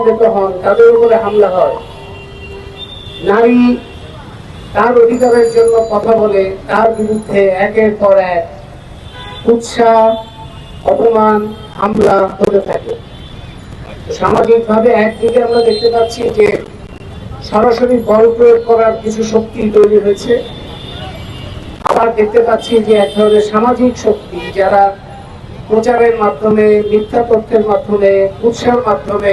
সমবেত হন, তাদের উপরে হামলা হয়। নারী তার অধিকারের জন্য কথা বলে, তার বিরুদ্ধে একের পর এক কুৎসা, অপমান, হামলা হতে থাকে। সামাজিক ভাবে একদিকে আমরা দেখতে পাচ্ছি যে সরাসরি বল প্রয়োগ করার কিছু শক্তি তৈরি হয়েছে, আবার দেখতে পাচ্ছি যে এক ধরনের সামাজিক শক্তি যারা প্রচারের মাধ্যমে, মিথ্যা তথ্যের মাধ্যমে, কুৎসার মাধ্যমে,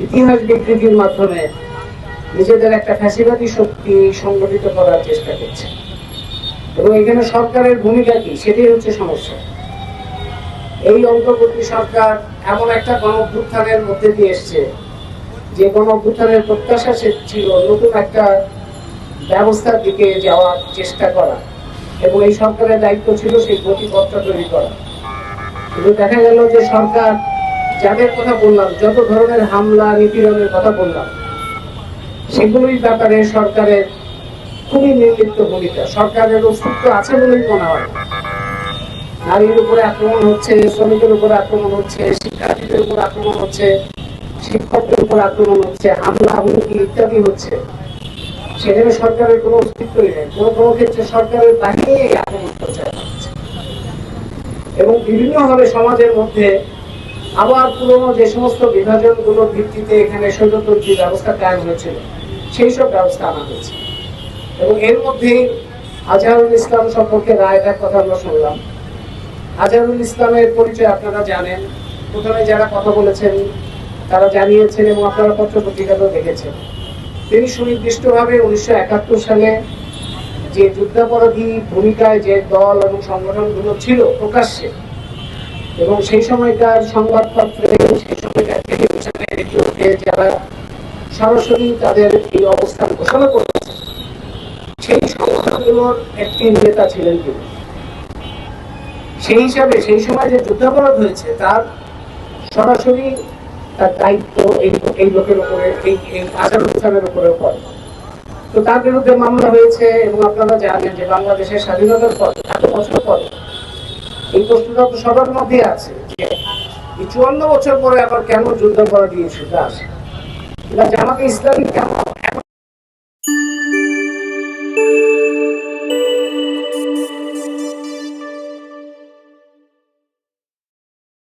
ইতিহাস বিকৃতির মাধ্যমে নিজেদের একটা ফ্যাসিবাদী শক্তি সংগঠিত করার চেষ্টা করছে। এবং এখানে সরকারের ভূমিকা কি, সেটাই হচ্ছে সমস্যা। এই অন্তর্বর্তী সরকার এমন একটা গণঅভ্যুত্থানের মধ্যে দিয়ে এসছে, যে গণঅভ্যুত্থানের প্রত্যাশা ছিল নতুন একটা ব্যবস্থার দিকে যাওয়ার চেষ্টা করা, এবং এই সরকারের দায়িত্ব ছিল সেই গতিপথটা তৈরি করা। কিন্তু দেখা গেল যে সরকার, যাদের কথা বললাম, যত ধরনের হামলা নিপীড়নের কথা বললাম, সেগুলোই ব্যাপারে সরকারের খুবই নির্লিপ্ত ভূমিকা। সরকারের অস্তিত্ব আছে বলেই মনে হয়। নারীর উপরে আক্রমণ হচ্ছে, শ্রমিকের উপরে আক্রমণ হচ্ছে, শিক্ষার্থীদের উপর আক্রমণ হচ্ছে, শিক্ষকদের উপর আক্রমণ হচ্ছে, হামলা হুমকি ইত্যাদি হচ্ছে। সেখানে সরকারের কোনো অস্তিত্বই নেই। কোনো কোনো ক্ষেত্রে সরকারের বাহিনী আক্রমণ করছে এবং বিভিন্নভাবে সমাজের মধ্যে আবার পুরনো যে সমস্ত বিভাজনগুলোর ভিত্তিতে এখানে স্বৈরতন্ত্রী ব্যবস্থা কায়েম হয়েছিল, সেই সব ব্যবস্থা আনা হয়েছে। এবং এর মধ্যেই আজহারুল ইসলাম সম্পর্কে রায়টার কথা আমরা শুনলাম। আজহারুল ইসলামের পরিচয় আপনারা জানেন। প্রথমে যারা কথা বলেছেন তারা জানিয়েছেন এবং আপনারা পত্র পত্রিকাতেও দেখেছেন। তিনি সুনির্দিষ্টভাবে 1971 সালে যে যুদ্ধাপরাধী ভূমিকায় যে দল এবং সংগঠনগুলো ছিল প্রকাশ্যে, এবং সেই সময়কার সংবাদপত্রে, সেই সময়কার টেলিভিশনে, রেডিওতে যারা সরাসরি তাদের এই অবস্থান ঘোষণা করেছে, সেই সংগঠনগুলোর একটি নেতা ছিলেন তিনি। সেই হিসাবে সেই সময় যে যুদ্ধাপরাধ হয়েছে তার সরাসরি তার দায়িত্ব এই লোকের উপরে, এই আজহারুল ইসলামের উপরে পড়ে। তো তার বিরুদ্ধে মামলা হয়েছে। এবং আপনারা জানেন যে বাংলাদেশের স্বাধীনতার পর এত বছর পরে এই প্রশ্নটা তো সবার মধ্যে আছে যে 54 বছর পরে আবার কেন যুদ্ধাপরাধী ইস্যুটা আসে, জামাতে ইসলামী কেন